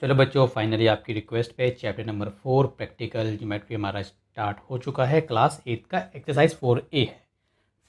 चलो बच्चों, फाइनली आपकी रिक्वेस्ट पे चैप्टर नंबर 4 प्रैक्टिकल ज्योमेट्री हमारा स्टार्ट हो चुका है। क्लास 8 का एक्सरसाइज 4A है।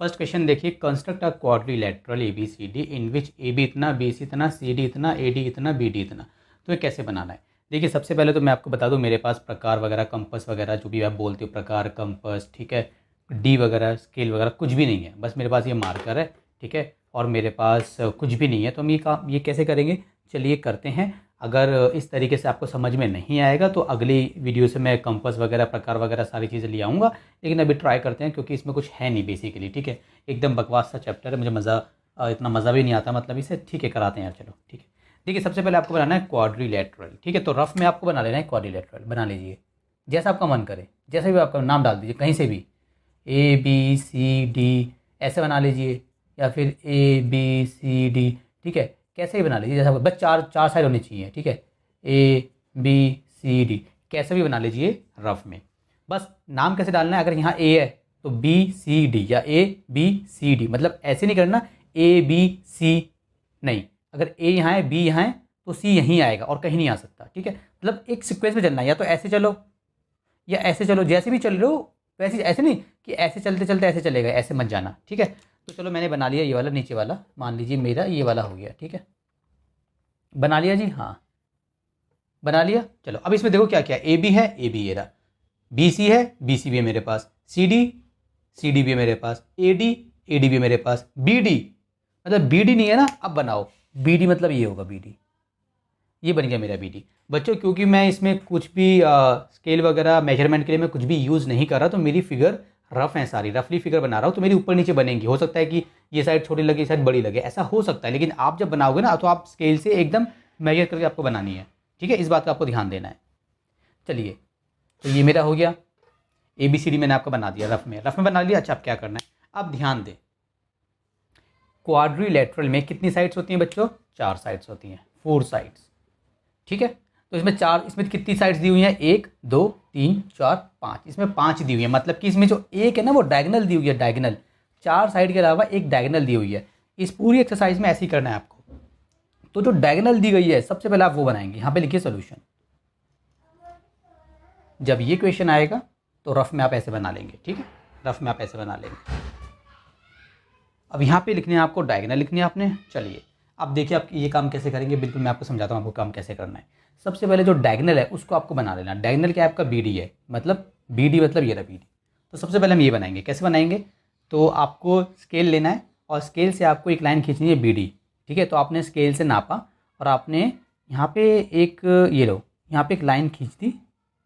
फर्स्ट क्वेश्चन देखिए, construct a quadrilateral ABCD in which AB इतना, BC इतना, CD इतना, AD इतना, BD इतना। तो ये कैसे बनाना है? देखिए, सबसे पहले तो मैं आपको बता दूं, मेरे पास प्रकार वगैरह, कंपस वगैरह जो भी आप बोलते हो, प्रकार, कंपस, ठीक है, डी वगैरह, स्केल वगैरह कुछ भी नहीं है। बस मेरे पास ये मार्कर है, ठीक है, और मेरे पास कुछ भी नहीं है। तो हम ये कैसे करेंगे? चलिए करते हैं। अगर इस तरीके से आपको समझ में नहीं आएगा तो अगली वीडियो से मैं कंपस वगैरह, प्रकार वगैरह सारी चीज़ें ले आऊँगा। लेकिन अभी ट्राई करते हैं, क्योंकि इसमें कुछ है नहीं बेसिकली, ठीक है। एकदम बकवास सा चैप्टर है, मुझे इतना मज़ा भी नहीं आता मतलब इसे। ठीक है, कराते हैं यार, चलो ठीक है। देखिए, सबसे पहले आपको बनाना है क्वाड्रिलेटरल, ठीक है। तो रफ में आपको बना लेना है क्वाड्रिलेटरल। बना लीजिए जैसा आपका मन करे, जैसे भी आपका नाम डाल दीजिए कहीं से भी, ABCD ऐसे बना लीजिए, या फिर ABCD, ठीक है, कैसे ही बना लीजिए जैसा। बस चार चार साइड होनी चाहिए, ठीक है। ABCD कैसे भी बना लीजिए रफ में। बस नाम कैसे डालना है? अगर यहाँ A है तो BCD, या ABCD, मतलब ऐसे नहीं करना ABC, नहीं। अगर A यहाँ है, B यहाँ है, तो C यहीं आएगा और कहीं नहीं आ सकता, ठीक है। मतलब एक सीक्वेंस में चलना है, या तो ऐसे चलो या ऐसे चलो, जैसे भी चल रहे हो वैसे। ऐसे नहीं कि ऐसे चलते चलते ऐसे चलेगा, ऐसे मत जाना, ठीक है। तो चलो मैंने बना लिया ये वाला नीचे वाला, मान लीजिए मेरा ये वाला हो गया, ठीक है। बना लिया जी, हाँ बना लिया। चलो अब इसमें देखो क्या क्या, AB है, AB ये रहा, BC है, BC भी है मेरे पास, CD भी है मेरे पास, AD भी है मेरे पास, BD मतलब BD नहीं है ना, अब बनाओ BD, मतलब ये होगा BD। ये बन गया मेरा BD। बच्चों, क्योंकि मैं इसमें कुछ भी स्केल वगैरह मेजरमेंट के लिए मैं कुछ भी यूज़ नहीं कर रहा, तो मेरी फिगर रफ है, सारी रफली फिगर बना रहा हूँ, तो मेरी ऊपर नीचे बनेंगी। हो सकता है कि ये साइड छोटी लगे, ये साइड बड़ी लगे, ऐसा हो सकता है। लेकिन आप जब बनाओगे ना, तो आप स्केल से एकदम मेजर करके आपको बनानी है, ठीक है। इस बात का आपको ध्यान देना है। चलिए, तो ये मेरा हो गया ABCD, मैंने आपको बना दिया रफ में बना लिया। अच्छा, अब क्या करना है? अब ध्यान दें, क्वाड्रिलेटरल में कितनी साइड्स होती हैं बच्चों? 4 साइड्स होती हैं, 4 साइड्स, ठीक है। तो इसमें कितनी साइड्स दी हुई हैं? 1 2 3 4 5, इसमें 5 दी हुई है। मतलब कि इसमें जो एक है ना, वो डायगोनल दी हुई है, डायगोनल। 4 साइड के अलावा एक डायगोनल दी हुई है। इस पूरी एक्सरसाइज में ऐसे ही करना है आपको। तो जो डायगोनल दी गई है, सबसे पहले आप वो बनाएंगे। यहाँ पे लिखिए सोल्यूशन। जब ये क्वेश्चन आएगा तो रफ में आप ऐसे बना लेंगे, ठीक है, रफ में आप ऐसे बना लेंगे। अब यहाँ पे लिखने हैं आपको, डायगोनल लिखनी है आपने। चलिए अब देखिए आप ये काम कैसे करेंगे, बिल्कुल मैं आपको समझाता हूँ आपको काम कैसे करना है। सबसे पहले जो डायगोनल है उसको आपको बना लेना। डायगोनल क्या है? आपका BD है, मतलब BD मतलब ये रहा BD। तो सबसे पहले हम ये बनाएंगे। कैसे बनाएंगे? तो आपको स्केल लेना है, और स्केल से आपको एक लाइन खींचनी है BD, ठीक है। तो आपने स्केल से नापा, और आपने यहाँ पे एक, ये लो, यहाँ पे एक लाइन खींच दी,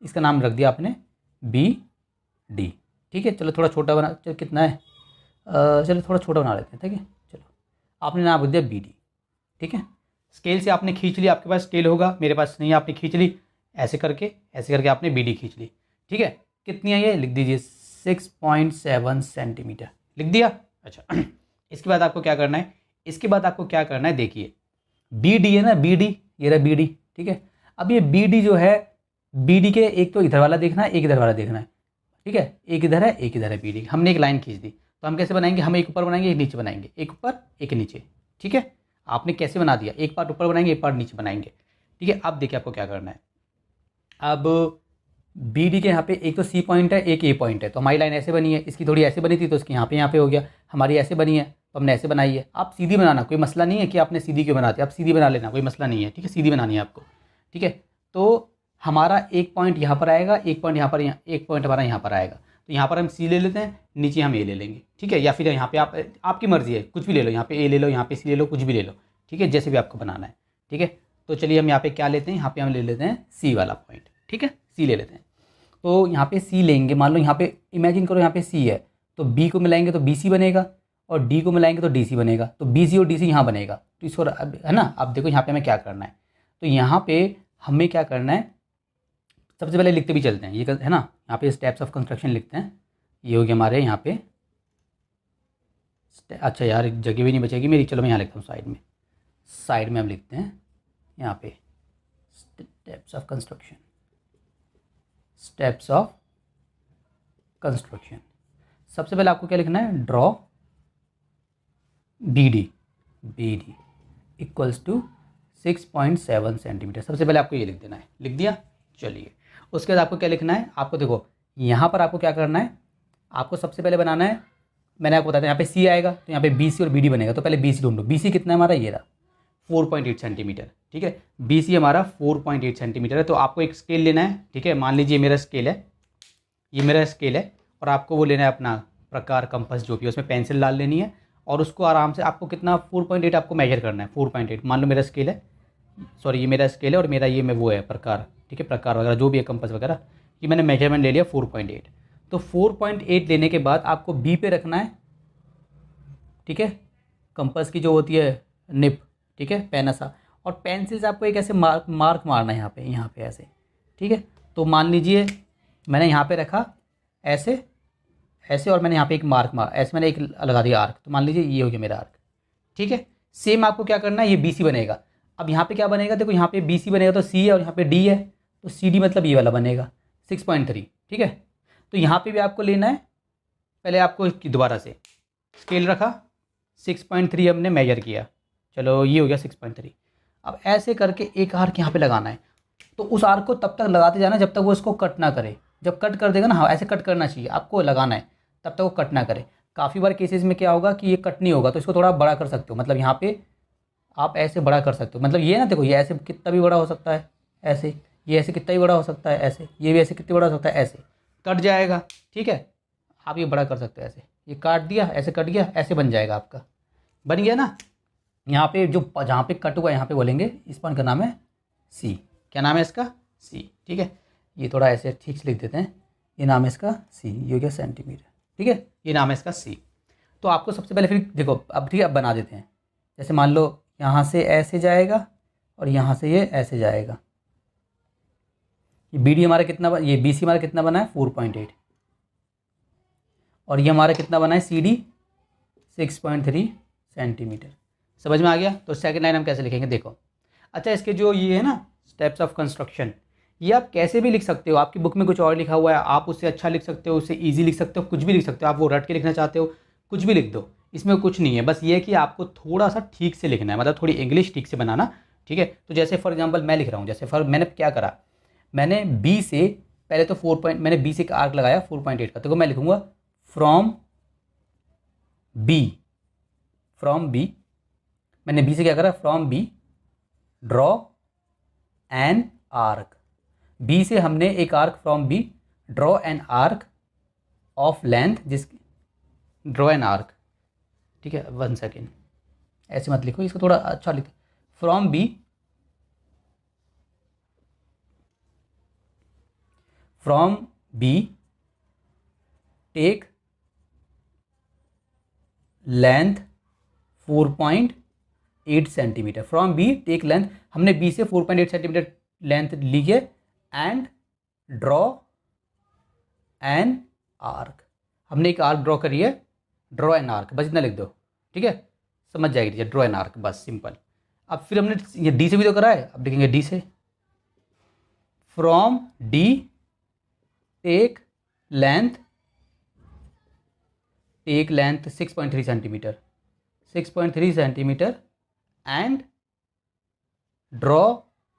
इसका नाम रख दिया आपने BD, ठीक है। चलो थोड़ा छोटा बना, चलो कितना है, चलो थोड़ा छोटा बना लेते हैं, ठीक है। चलो आपने नाम रख दिया BD, ठीक है। स्केल से आपने खींच लिया, आपके पास स्केल होगा, मेरे पास नहीं, आपने खींच ली ऐसे करके आपने BD खींच ली, ठीक है। कितनी है ये? लिख दीजिए 6.7 सेंटीमीटर, लिख दिया। अच्छा इसके बाद आपको क्या करना है? देखिए BD है ना, BD, ये रहा BD, ठीक है। अब ये BD जो है, BD के एक तो इधर वाला देखना है, एक इधर वाला देखना है, ठीक है। एक इधर है, एक इधर है BD। हमने एक लाइन खींच दी, तो हम कैसे बनाएंगे? हम एक ऊपर बनाएंगे, एक नीचे बनाएंगे, एक ऊपर एक नीचे, ठीक है। आपने कैसे बना दिया? एक पार्ट ऊपर बनाएंगे, एक पार्ट नीचे बनाएंगे, ठीक है। अब देखिए आपको क्या करना है। अब BD के यहाँ पे एक तो C पॉइंट है, एक A पॉइंट है। तो हमारी लाइन ऐसे बनी है, इसकी थोड़ी ऐसे बनी थी, तो इसकी यहाँ पे हो गया। हमारी ऐसे बनी है तो हमने ऐसे बनाई है। आप सीधी बनाना, कोई मसला नहीं है कि आपने सीधी क्यों बनाती है, आप सीधी बना लेना, कोई मसला नहीं है, ठीक है। सीधी बनानी है आपको, ठीक है। तो हमारा एक पॉइंट यहाँ पर आएगा, एक पॉइंट यहाँ पर, एक पॉइंट हमारा यहाँ पर आएगा। तो यहाँ पर हम C ले लेते हैं, नीचे हम A ले लेंगे, ठीक है। या फिर यहाँ पे आपकी मर्जी है, कुछ भी ले लो, यहाँ पे A ले लो, यहाँ पे C ले लो, कुछ भी ले लो, ठीक है, जैसे भी आपको बनाना है, ठीक है। तो चलिए हम यहाँ पे क्या लेते हैं? यहाँ पे हम ले लेते हैं C वाला पॉइंट, ठीक है, C ले लेते हैं। तो यहाँ पे C लेंगे, मान लो यहाँ पे इमेजिन करो यहाँ पे C है, तो B को मिलाएंगे तो BC बनेगा, और D को मिलाएंगे तो DC बनेगा। तो BC और DC यहाँ बनेगा। तो इसको है ना, अब देखो यहाँ पे हमें क्या करना है। तो यहाँ पे हमें क्या करना है, सबसे पहले लिखते भी चलते हैं, ये है ना, यहाँ पे स्टेप्स ऑफ कंस्ट्रक्शन लिखते हैं। ये हो गया हमारे यहाँ पे, अच्छा यार जगह भी नहीं बचेगी मेरी, चलो मैं यहाँ लिखता हूँ साइड में हम लिखते हैं यहाँ पे स्टेप्स ऑफ कंस्ट्रक्शन। सबसे पहले आपको क्या लिखना है? Draw BD equals to 6.7 centimetre. सबसे पहले आपको ये लिख देना है, लिख दिया। चलिए उसके बाद आपको क्या लिखना है, आपको देखो यहाँ पर आपको क्या करना है, आपको सबसे पहले बनाना है, मैंने आपको बताया यहाँ पे सी आएगा तो यहाँ पे बी सी और बी डी बनेगा। तो पहले बी सी ढूंढो, बी सी कितना है हमारा, ये रहा 4.8 सेंटीमीटर। ठीक है, बी सी हमारा 4.8 सेंटीमीटर है। तो आपको एक स्केल लेना है, ठीक है, मान लीजिए मेरा स्केल है, ये मेरा स्केल है, और आपको वो लेना है अपना प्रकार कंपास जो भी है, उसमें पेंसिल डाल लेनी है और उसको आराम से आपको कितना 4.8 आपको मेजर करना है। 4.8 मान लो मेरा स्केल है, सॉरी ये मेरा स्केल है और मेरा ये में वो है प्रकार, ठीक है, प्रकार वगैरह जो भी है कंपास वगैरह, ये मैंने मेजरमेंट ले लिया 4.8। तो 4.8 लेने के बाद आपको बी पे रखना है, ठीक है, कंपास की जो होती है निप, ठीक है, पेन सा, और पेंसिल से आपको एक ऐसे मार्क मारना है यहाँ पे ऐसे, ठीक है। तो मान लीजिए मैंने यहाँ पे रखा ऐसे ऐसे, और मैंने यहाँ पे एक मार्क ऐसे मैंने एक लगा दिया आर्क, तो मान लीजिए ये हो गया मेरा आर्क, ठीक है। सेम आपको क्या करना है, ये बी सी बनेगा। अब यहाँ पे क्या बनेगा, देखो यहाँ पे बी सी बनेगा तो सी है और यहाँ पे डी है, तो सी डी मतलब ये वाला बनेगा 6.3, ठीक है। तो यहाँ पे भी आपको लेना है, पहले आपको दोबारा से स्केल रखा, 6.3 हमने मेजर किया, चलो ये हो गया 6.3। अब ऐसे करके एक आर्क यहाँ पे लगाना है, तो उस आर्क को तब तक लगाते जाना जब तक वो इसको कट ना करे। जब कट कर देगा ना, हाँ ऐसे कट करना चाहिए, आपको लगाना है तब तक वो कट ना करे। काफ़ी बार केसेस में क्या होगा कि ये कट नहीं होगा, तो इसको थोड़ा बड़ा कर सकते हो, मतलब यहाँ पे आप ऐसे बड़ा कर सकते हो, मतलब ये ना देखो ये ऐसे कितना भी बड़ा हो सकता है, ऐसे ये ऐसे कितना भी बड़ा हो सकता है, ऐसे ये भी ऐसे कितना बड़ा हो सकता है, ऐसे कट जाएगा, ठीक है। आप ये बड़ा कर सकते हो, ऐसे ये काट दिया, ऐसे कट गया, ऐसे बन जाएगा आपका, बन गया ना। यहाँ पे जो जहाँ पे कट हुआ यहाँ पे बोलेंगे इस पॉइंट का नाम है सी। क्या नाम है इसका, सी, ठीक है। ये थोड़ा ऐसे ठीक से लिख देते हैं, ये नाम है इसका सी, ये हो गया सेंटीमीटर, ठीक है, ये नाम है इसका सी। तो आपको सबसे पहले फिर देखो अब, ठीक है, अब बना देते हैं। जैसे मान लो यहाँ से ऐसे जाएगा और यहाँ से ये ऐसे जाएगा, ये बी डी हमारा कितना ये बी सी हमारा कितना बना है 4.8, और ये हमारा कितना बना है सी डी 6.3 सेंटीमीटर। समझ में आ गया। तो सेकंड लाइन हम कैसे लिखेंगे देखो। अच्छा, इसके जो ये है ना स्टेप्स ऑफ कंस्ट्रक्शन, ये आप कैसे भी लिख सकते हो, आपकी बुक में कुछ और लिखा हुआ है, आप उससे अच्छा लिख सकते हो, उससे इजी लिख सकते हो, कुछ भी लिख सकते हो, आप वो रट के लिखना चाहते हो कुछ भी लिख दो, इसमें कुछ नहीं है। बस ये है कि आपको थोड़ा सा ठीक से लिखना है, मतलब थोड़ी इंग्लिश ठीक से बनाना, ठीक है। तो जैसे फॉर एग्जांपल मैं लिख रहा हूँ, जैसे मैंने क्या करा, मैंने बी से पहले तो मैंने बी से एक आर्क लगाया 4.8 का, तो मैं लिखूँगा फ्रॉम बी, मैंने बी से क्या करा, from B draw an arc. B से हमने एक arc from B, draw an arc of length, draw an arc, ठीक है। 1 सेकेंड, ऐसे मत लिखो, इसको थोड़ा अच्छा लिखो। From B take length 4.8 centimetre. From B take length, हमने बी से 4.8 सेंटीमीटर लेंथ ली है, एंड ड्रॉ एन आर्क, हमने एक आर्क ड्रॉ करी है, ड्रॉ एन आर्क, बस इतना लिख दो, ठीक है, समझ जाएगी टीचर, ड्रॉ एन आर्क, बस सिंपल। अब फिर हमने ये डी से भी तो करा है, अब देखेंगे डी से, from D take length 6.3 centimetre, 6.3 centimetre, and draw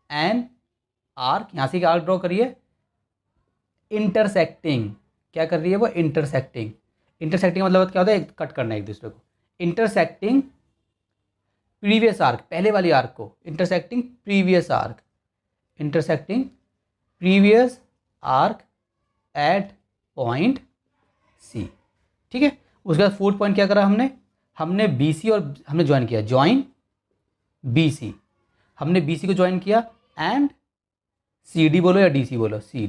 an arc, यहाँ से एक आर्क ड्रॉ करिए, इंटरसेक्टिंग, क्या कर रही है वो, इंटरसेक्टिंग मतलब क्या होता है, कट करना है एक दूसरे को, इंटरसेक्टिंग प्रीवियस आर्क, पहले वाली आर्क को, intersecting previous arc at point C, ठीक है। उसके बाद 4 पॉइंट क्या करा हमने बी सी और हमने ज्वाइन किया, ज्वाइन बी सी, हमने बी सी को ज्वाइन किया, एंड सी डी बोलो या डी सी बोलो, सी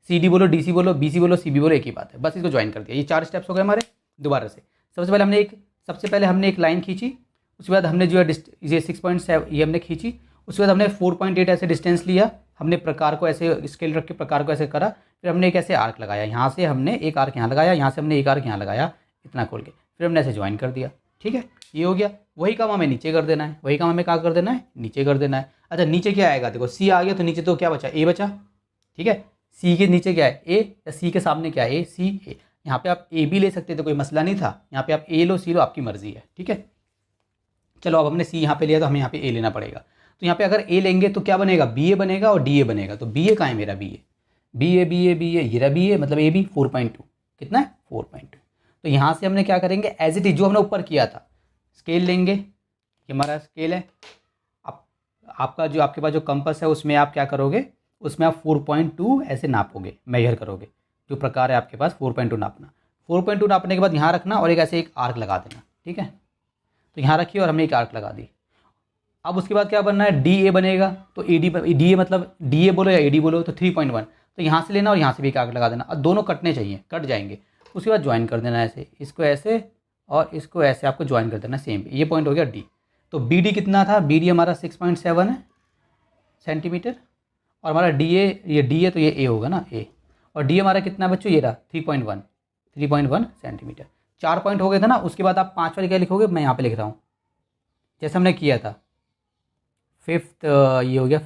डी बोलो, डी सी बोलो, बी सी बोलो, सी बी बोलो, एक ही बात है, बस इसको ज्वाइन कर दिया। ये 4 स्टेप्स हो गए हमारे। दोबारा से सबसे पहले हमने एक लाइन खींची, उसके बाद हमने जो है ये 6.7 ये हमने खींची, उसके बाद हमने 4.8 ऐसे डिस्टेंस लिया, हमने प्रकार को ऐसे स्केल रख के प्रकार को ऐसे करा, फिर हमने एक ऐसे आर्क लगाया, यहाँ से हमने एक आर्क यहाँ लगाया, यहाँ से हमने एक आर्क यहाँ लगाया, इतना खोल के फिर हमने ऐसे ज्वाइन कर दिया, ठीक है, ये हो गया। वही काम हमें नीचे कर देना है, वही काम हमें कहाँ कर देना है, नीचे कर देना है। अच्छा, नीचे क्या आएगा, देखो सी आ गया, तो नीचे तो क्या बचा, ए बचा, ठीक है। सी के नीचे क्या है, ए, या सी के सामने क्या है, ए, सी, ए। यहाँ पे आप ए भी ले सकते थे, कोई मसला नहीं था, यहाँ पे आप ए लो, सी लो, आपकी मर्जी है, ठीक है। चलो अब हमने सी यहाँ पे लिया तो हमें यहाँ पे ए लेना पड़ेगा। तो यहाँ पे अगर ए लेंगे तो क्या बनेगा, बी ए बनेगा और डी ए बनेगा। तो बी ए कहाँ है मेरा, B A B A B A B A, ये रहा बी ए, मतलब ए बी 4.2, कितना है 4.2। तो यहाँ से हमने क्या करेंगे, एज इट इज जो हमने ऊपर किया था, स्केल लेंगे, ये हमारा स्केल है। अब आपका जो आपके पास जो कंपास है उसमें आप क्या करोगे, उसमें आप 4.2 ऐसे नापोगे, मेजर करोगे। जो प्रकार है आपके पास 4.2 नापना, 4.2 नापने के बाद यहाँ रखना और एक ऐसे एक आर्क लगा देना, ठीक है। तो यहाँ रखिए और हमने एक आर्क लगा दी। अब उसके बाद क्या बनना है, डी ए बनेगा। तो ए डी ए मतलब डी ए बोलो या ए डी बोलो, तो 3.1। तो यहाँ से लेना और यहाँ से भी एक आर्क लगा देना, और दोनों कटने चाहिए, कट जाएंगे। उसके बाद ज्वाइन कर देना ऐसे, इसको ऐसे और इसको ऐसे आपको ज्वाइन कर देना सेम। ये पॉइंट हो गया डी। तो बी डी कितना था, बी डी हमारा 6.7 है सेंटीमीटर, और हमारा डी ए, ये डी ए तो ये ए होगा ना, ए। और डी हमारा कितना बच्चों, ये रहा 3.1 सेंटीमीटर। 4 पॉइंट हो गए थे ना। उसके बाद आप 5 वाली क्या लिखोगे, मैं यहाँ पे लिख रहा हूँ जैसे हमने किया था। फिफ्थ, ये हो गया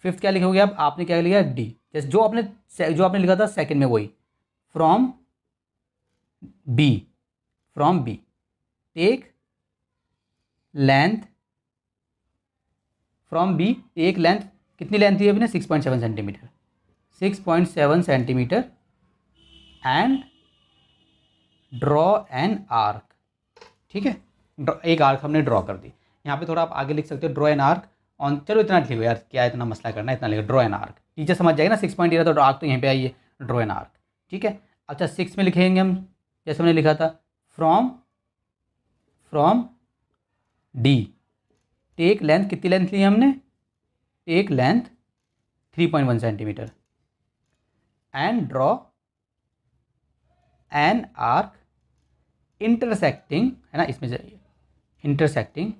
फिफ्थ क्या लिखोगे आप, आपने क्या लिखा डी, जैसे जो आपने लिखा था सेकंड में वही। From B take length, from B take length, कितनी लेंथ थी अभी ने, 6.7 centimetre, 6.7 centimetre, and draw an arc, ठीक है। एक आर्क हमने ड्रॉ कर दी। यहाँ पे थोड़ा आप आगे लिख सकते हो, ड्रॉ एन आर्क ऑन, चलो इतना लिखो यार, क्या इतना मसला करना है, इतना लिखो ड्रॉ एन आर्क, टीचर समझ जाएगा ना। 6.8 तो आर्क तो यहीं पे आई है, ड्रॉ एन आर्क, ठीक है। अच्छा 6 में लिखेंगे हम, जैसे हमने लिखा था, फ्रॉम डी टेक लेंथ, कितनी लेंथ ली हमने, take length 3.1 centimetre, and draw an arc intersecting, है ना, इसमें से इंटरसेक्टिंग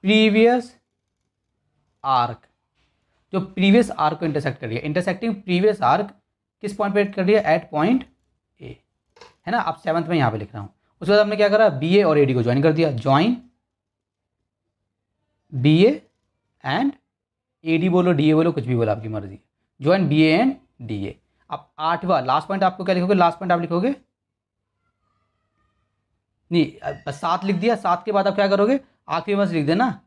प्रीवियस आर्क, जो प्रीवियस आर्क को इंटरसेक्ट कर रही है, इंटरसेक्टिंग प्रीवियस आर्क किस पॉइंट पे कर रही है, एट पॉइंट ए, है ना। अब 7th में यहाँ पे लिख रहा हूँ। उसके बाद हमने क्या करा, बी ए और ए डी को ज्वाइन कर दिया, join B A and A D बोलो, डी ए बोलो, कुछ भी बोलो आपकी मर्जी, join B A and D A. अब 8वां लास्ट पॉइंट आपको क्या लिखोगे, लास्ट पॉइंट आप लिखोगे नहीं, बस 7 लिख दिया। 7 के बाद आप क्या करोगे, आखिरी में लिख देना,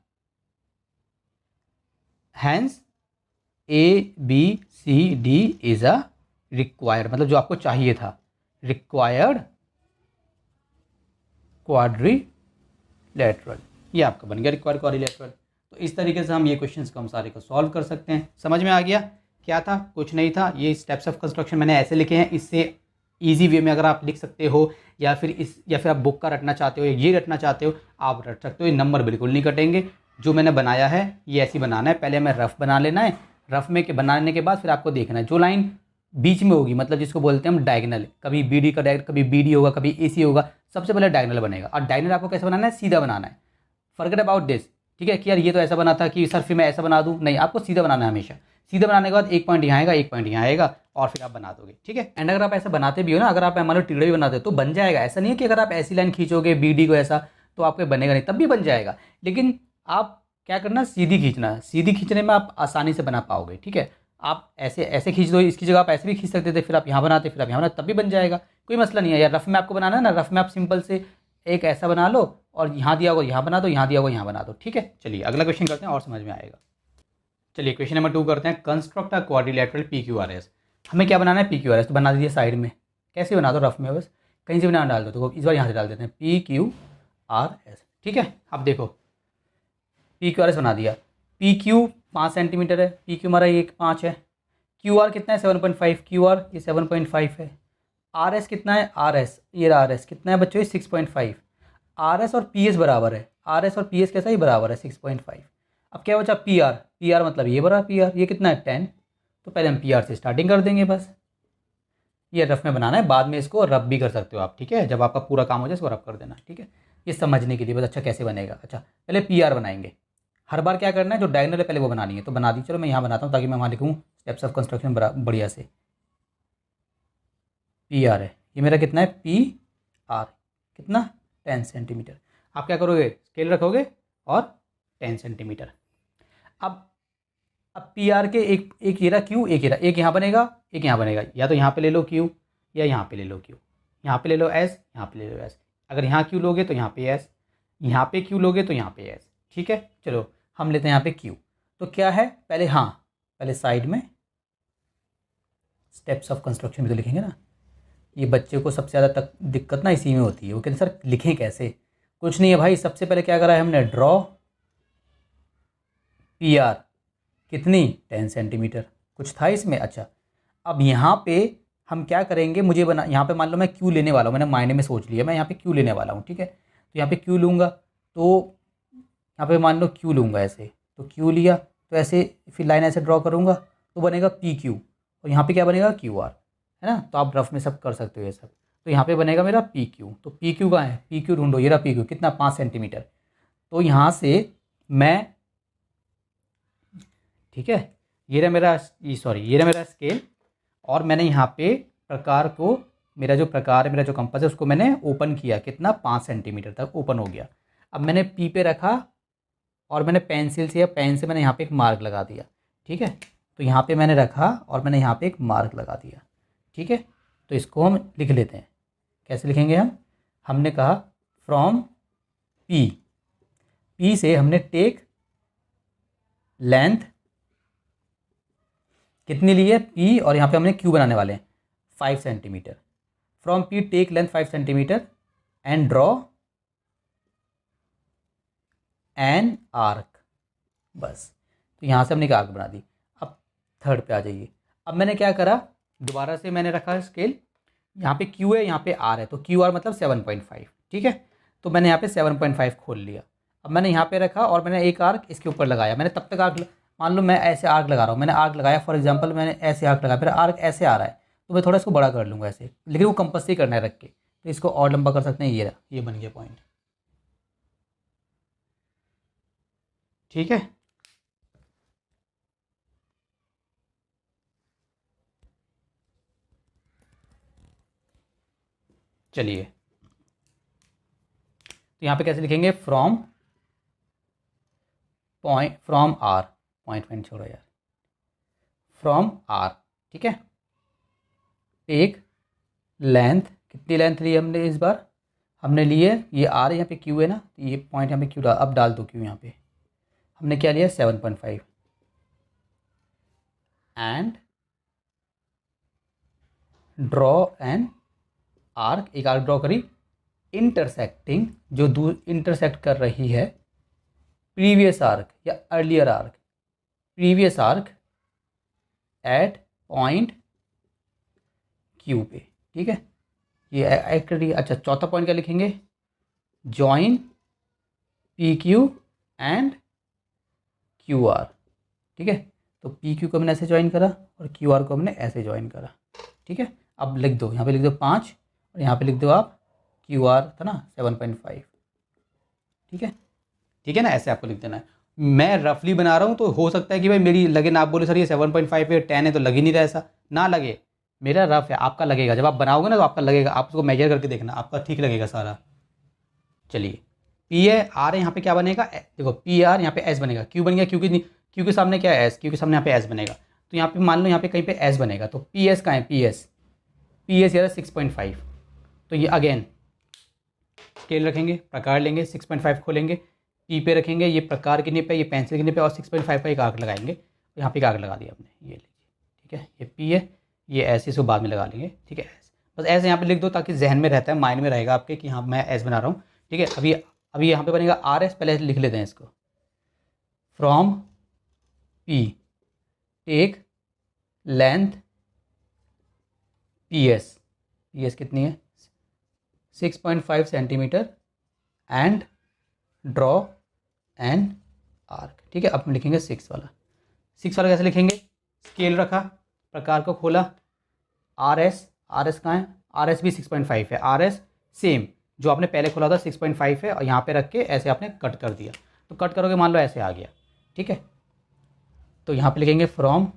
hence A B C D is a required, मतलब जो आपको चाहिए था, रिक्वायर्ड क्वाड्रिलेटरल, ये आपका बन गया रिक्वायर्ड क्वाड्रिलेटरल। तो इस तरीके से हम ये क्वेश्चंस को हम सारे को सॉल्व कर सकते हैं। समझ में आ गया क्या था, कुछ नहीं था। ये स्टेप्स ऑफ कंस्ट्रक्शन मैंने ऐसे लिखे हैं, इससे इजी वे में अगर आप लिख सकते हो, या फिर आप बुक का रटना चाहते हो या ये रटना चाहते हो, आप रट सकते हो। ये नंबर बिल्कुल नहीं कटेंगे। जो मैंने बनाया है ये ऐसे बनाना है, पहले हमें रफ बना लेना है, रफ में के बनाने के बाद फिर आपको देखना है जो लाइन बीच में होगी, मतलब जिसको बोलते हैं हम डायगनल, कभी बी डी का डायरेक्ट, कभी बी डी होगा, कभी ए सी होगा, सबसे पहले डायगनल बनेगा। और डायगनल आपको कैसे बनाना है, सीधा बनाना है। फॉरगेट अबाउट दिस, ठीक है, कि यार ये तो ऐसा बना था कि सर फिर मैं ऐसा बना दूँ, नहीं, आपको सीधा बनाना है हमेशा। सीधा बनाने के बाद एक पॉइंट यहाँ आएगा, एक पॉइंट यहाँ आएगा, और फिर आप बना दोगे, ठीक है। एंड अगर आप ऐसा बनाते भी हो ना, अगर आप मान लो टिकड़े भी बनाते हो तो बन जाएगा। ऐसा नहीं है कि अगर आप ऐसी लाइन खींचोगे बी डी को ऐसा तो आपको बनेगा नहीं, तब भी बन जाएगा। लेकिन आप क्या करना, सीधी खींचना, सीधी खींचने में आप आसानी से बना पाओगे, ठीक है। आप ऐसे ऐसे खींच दो, इसकी जगह आप ऐसे भी खींच सकते थे, फिर आप यहाँ बनाते, फिर आप यहाँ बनाते, तब भी बन जाएगा, कोई मसला नहीं है। यार रफ में आपको बनाना है ना, रफ में आप सिंपल से एक ऐसा बना लो और यहाँ दिया होगा यहाँ बना दो, यहाँ दिया होगा यहाँ बना दो, ठीक है। चलिए अगला क्वेश्चन करते हैं और समझ में आएगा। चलिए क्वेश्चन नंबर 2 करते हैं, construct a quadrilateral P Q R S. हमें क्या बनाना है, पी क्यू आर एस, तो बना दीजिए साइड में, कैसे बना दो, रफ में बस कहीं से भी ना डाल दो। तो इस बार यहाँ से डाल देते हैं पी क्यू आर एस, ठीक है। अब देखो पी क्यू आर एस बना दिया, पी क्यू 5 सेंटीमीटर है, पी क्यू हमारा ये 5 है, क्यू आर कितना है 7.5, क्यू आर ये 7.5 है, आर एस कितना है, आर एस ये आर एस कितना है बच्चों, ये 6.5। आर एस और पी एस बराबर है, आर एस और पी एस कैसा ही बराबर है 6.5। अब क्या बचा, पी आर, पी आर मतलब ये बराबर पी आर, ये कितना है 10। तो पहले हम पी आर से स्टार्टिंग कर देंगे बस। ये रफ में बनाना है, बाद में इसको रफ भी कर सकते हो आप, ठीक है। जब आपका पूरा काम हो जाए इसको रफ कर देना, ठीक है। ये समझने के लिए बस, अच्छा कैसे बनेगा। अच्छा पहले पी आर बनाएंगे, हर बार क्या करना है, जो डायगनल है पहले वो बनानी है, तो बना दी। चलो मैं यहाँ बनाता हूँ ताकि मैं वहाँ लिखूँ स्टेप्स ऑफ कंस्ट्रक्शन बढ़िया से। पी आर है, ये मेरा कितना है, पी आर कितना 10 सेंटीमीटर। आप क्या करोगे, स्केल रखोगे और 10 सेंटीमीटर। अब पी आर के एक ये रहा क्यू, एक ये रहा, एक यहाँ बनेगा, एक यहाँ बनेगा, या तो यहाँ पे ले लो क्यू या यहाँ पे ले लो क्यू, यहाँ पे ले लो एस, यहाँ पे ले लो एस। अगर यहाँ क्यू लोगे तो यहाँ पे एस, यहाँ पे क्यू लोगे तो यहाँ पे एस। ठीक है, चलो हम लेते हैं यहाँ पे क्यू। तो क्या है पहले, हाँ पहले साइड में स्टेप्स ऑफ कंस्ट्रक्शन भी तो लिखेंगे ना। ये बच्चे को सबसे ज़्यादा तक दिक्कत ना इसी में होती है, वो कहते सर लिखें कैसे। कुछ नहीं है भाई, सबसे पहले क्या करा है हमने, ड्रॉ पी आर कितनी 10 सेंटीमीटर, कुछ था इसमें। अच्छा अब यहाँ पे हम क्या करेंगे, मुझे बना यहाँ पे मान लो मैं क्यू लेने वाला हूँ, मैंने मायने में सोच लिया मैं यहाँ पे क्यू लेने वाला हूँ। ठीक है, तो यहाँ पे क्यू लूँगा, तो यहाँ पे मान लो क्यू लूँगा ऐसे, तो क्यू लिया तो ऐसे फिर लाइन ऐसे ड्रॉ करूँगा तो बनेगा पी क्यू, और यहाँ पे क्या बनेगा क्यू आर, है ना। तो आप रफ में सब कर सकते हो ये सब। तो यहाँ पे बनेगा मेरा पी क्यू, तो पी क्यू कहाँ है, पी क्यू ढूंढो, ये रहा पी क्यू कितना 5 सेंटीमीटर। तो यहाँ से मैं, ठीक है, ये रहा मेरा ये रहा मेरा स्केल, और मैंने यहाँ पे प्रकार को, मेरा जो प्रकार है, मेरा जो कंपास है उसको मैंने ओपन किया, कितना 5 सेंटीमीटर तक ओपन हो गया। अब मैंने पी पे रखा और मैंने पेंसिल से या पेन से मैंने यहाँ पे एक मार्क लगा दिया। ठीक है, तो यहाँ पे मैंने रखा और मैंने यहाँ पे एक मार्क लगा दिया। ठीक है, तो इसको हम लिख लेते हैं, कैसे लिखेंगे हम, हमने कहा फ्रॉम पी, पी से हमने टेक लेंथ कितनी ली है पी, और यहाँ पे हमने क्यू बनाने वाले हैं 5 centimetre. From P take length 5 centimetre and draw an arc, बस। तो यहाँ से हमने एक आर्क बना दी। अब थर्ड पे आ जाइए। अब मैंने क्या करा, दोबारा से मैंने रखा स्केल, यहाँ पे क्यू है यहाँ पे आर है, तो क्यू आर मतलब 7.5। ठीक है, तो मैंने यहाँ पे 7.5 खोल लिया। अब मैंने यहाँ पे रखा और मैंने एक आर्क इसके ऊपर लगाया। मैंने तब तक आर्क, मान लो मैं ऐसे आर्क लगा रहा हूँ, मैंने आर्क लगाया फॉर एग्जांपल, मैंने ऐसे आर्क लगाया, फिर आर्क ऐसे आ रहा है तो मैं थोड़ा इसको बड़ा कर लूँगा ऐसे, लेकिन वो कंपास से ही करना है रख के, तो इसको और लंबा कर सकते हैं। ये बन गया पॉइंट। ठीक है, चलिए तो यहाँ पे कैसे लिखेंगे, from point, from R, point छोड़ो यार, फ्रॉम आर। ठीक है, टेक लेंथ, कितनी लेंथ ली हमने इस बार, हमने लिए ये आर, यहाँ पे क्यू है ना, तो ये पॉइंट यहाँ पे क्यू डाल, अब डाल दो क्यू यहाँ पे, हमने क्या लिया 7.5 एंड ड्रॉ एन आर्क, एक आर्क ड्रॉ करी इंटरसेक्टिंग, जो दूर इंटरसेक्ट कर रही है प्रीवियस आर्क या earlier arc, previous arc at point Q पे। ठीक है, ये ऐड कर दिया। अच्छा चौथा पॉइंट क्या लिखेंगे, join P Q and Q R. ठीक है, तो पी क्यू को हमने ऐसे ज्वाइन करा और क्यू आर को हमने ऐसे ज्वाइन करा। ठीक है, अब लिख दो, यहाँ पे लिख दो 5 और यहाँ पे लिख दो आप क्यू आर था ना 7.5। ठीक है ना, ऐसे आपको लिख देना है। मैं रफली बना रहा हूँ तो हो सकता है कि भाई मेरी लगे ना, आप बोले सर ये 7.5 है 10 है तो लग ही नहीं रहा, ऐसा ना लगे, मेरा रफ है, आपका लगेगा। जब आप बनाओगे ना तो आपका लगेगा, आप उसको मेजर करके देखना, आपका ठीक लगेगा सारा। चलिए पी है, आर है, यहाँ पे क्या बनेगा, देखो पी आर, यहाँ पे एस बनेगा, क्यू बन गया, क्यू के सामने क्या है एस, क्यू के सामने यहाँ पे एस बनेगा, तो यहाँ पे मान लो यहाँ पे कहीं पे एस बनेगा, तो पी एस कहाँ है, पी एस यार 6.5। तो ये अगेन स्केल रखेंगे, प्रकार लेंगे, 6.5 खोलेंगे, पी पे रखेंगे, ये प्रकार की निप है, ये पेंसिल की निप है, और 6.5 का एक आर्क लगाएंगे। तो यहाँ पे एक आर्क लगा दिया हमने, ये लीजिए। ठीक है, ये पी है, ये ऐसे इसको बाद में लगा लेंगे। ठीक है, बस ऐसे यहाँ पे लिख दो ताकि जहन में रहता है, माइंड में रहेगा आपके कि हाँ मैं एस बना रहा हूँ। ठीक है, अभी यहाँ पे बनेगा आर एस, पहले लिख लेते हैं इसको, from P take length P S कितनी है 6.5 centimetre and draw an arc. ठीक है, अब हम लिखेंगे 6 वाला कैसे लिखेंगे, स्केल रखा, प्रकार को खोला, आर एस कहाँ है, आर एस भी 6.5 है, आर एस सेम जो आपने पहले खोला था 6.5 है, और यहाँ पे रख के ऐसे आपने कट कर दिया, तो कट करोगे मान लो ऐसे आ गया। ठीक है, तो यहाँ पे लिखेंगे from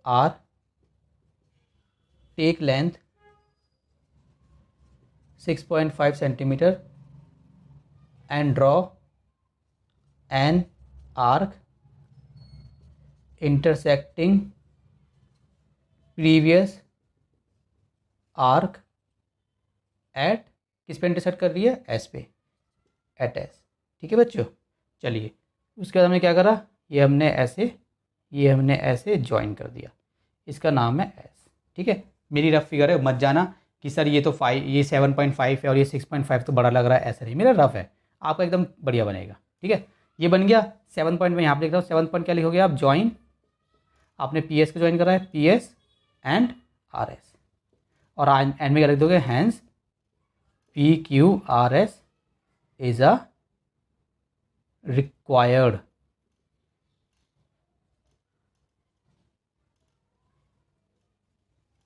R take length 6.5 centimetre and draw an arc intersecting previous arc at, किस पे इंटरसेक्ट कर रही है, एस पे। At S. ठीक है बच्चों, चलिए उसके बाद हमने क्या करा, ये हमने ऐसे ज्वाइन कर दिया, इसका नाम है एस। ठीक है, मेरी रफ फिगर है, मत जाना कि सर ये तो 5, ये 7.5 है और ये 6.5 तो बड़ा लग रहा है, ऐसा नहीं, मेरा रफ है, आपका एकदम बढ़िया बनेगा। ठीक है, ये बन गया 7 पॉइंट में यहाँ पर लिख रहा हूँ। 7 पॉइंट क्या लिखोगे आप, ज्वाइन, आपने पी एस को ज्वाइन करा है, P S and R S, और एंड में क्या लिख दोगे, hence P Q R S is a required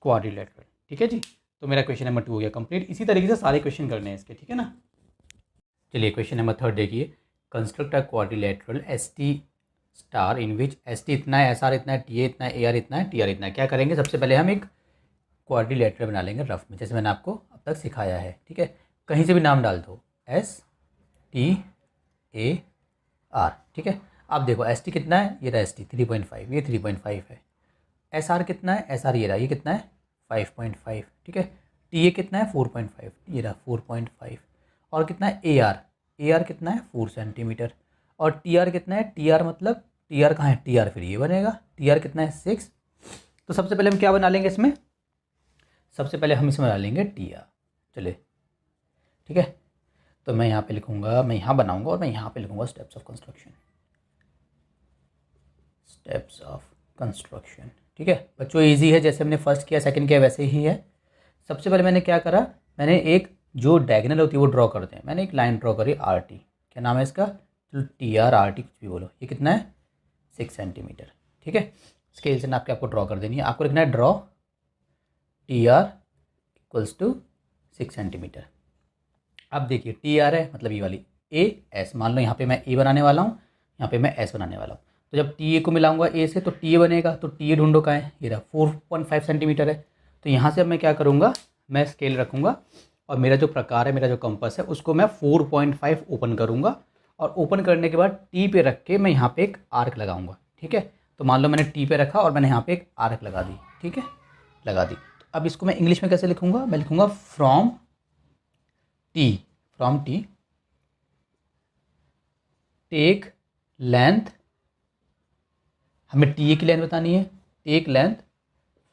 quadrilateral. ठीक है जी, तो मेरा क्वेश्चन नंबर 2 हो गया कंप्लीट। इसी तरीके से सारे क्वेश्चन करने हैं इसके, ठीक है ना। चलिए क्वेश्चन नंबर 3 देखिए, construct a quadrilateral S T star in which S T इतना है, एस आर इतना है, टी ए इतना है, ए आर इतना है, टी आर इतना है। क्या करेंगे, सबसे पहले हम एक क्वाड्रिलेटरल बना लेंगे रफ में, जैसे मैंने आपको अब तक सिखाया है। ठीक है, कहीं से भी नाम डाल दो, एस टी ए आर। ठीक है, अब देखो एस टी कितना है, ये रहा एस टी 3.5, ये 3.5 है। एस आर कितना है, एस आर ये रहा, ये कितना है 5.5। ठीक है, टी ए कितना है 4.5, ये रहा 4.5। और कितना है ए आर कितना है 4 सेंटीमीटर। और टी आर कितना है, टी आर मतलब टी आर कहाँ है, टी आर फिर ये बनेगा, टी आर कितना है 6। तो सबसे पहले हम क्या बना लेंगे इसमें, सबसे पहले हम इसमें बना लेंगे टी आर। चलिए ठीक है, तो मैं यहाँ पे लिखूँगा, मैं यहाँ बनाऊँगा और मैं यहाँ पे लिखूँगा steps of construction, steps of construction. ठीक है बच्चों, इजी है, जैसे हमने फर्स्ट किया सेकंड किया वैसे ही है। सबसे पहले मैंने क्या करा, मैंने एक जो डायगोनल होती है वो ड्रॉ करते हैं, मैंने एक लाइन ड्रॉ करी आर टी, क्या नाम है इसका, चलो टी आर आर टी कुछ भी बोलो। ये कितना है 6 सेंटीमीटर। ठीक है, स्केल से नाप के आपको ड्रॉ कर देनी है, आपको लिखना है draw T R equals to 6 centimetre. अब देखिए टी आर है मतलब ये वाली ए एस, मान लो यहाँ पे मैं ए बनाने वाला हूँ, यहाँ पे मैं एस बनाने वाला हूँ। तो जब टी ए को मिलाऊंगा ए से तो टी ए बनेगा, तो टी ए ढूंढो कहाँ है, ये रहा 4.5 सेंटीमीटर है। तो यहाँ से अब मैं क्या करूँगा, मैं स्केल रखूँगा और मेरा जो प्रकार है, मेरा जो कंपास है उसको मैं 4.5 ओपन करूँगा, और ओपन करने के बाद टी पे रख के मैं यहाँ पे एक आर्क लगाऊंगा। ठीक है, तो मान लो मैंने टी पे रखा और मैंने यहाँ पे एक आर्क लगा दी। ठीक है, लगा दी। तो अब इसको मैं इंग्लिश में कैसे लिखूँगा, मैं लिखूँगा फ्रॉम टी टेक लेंथ, हमें टी ए की लेंथ बतानी है, take length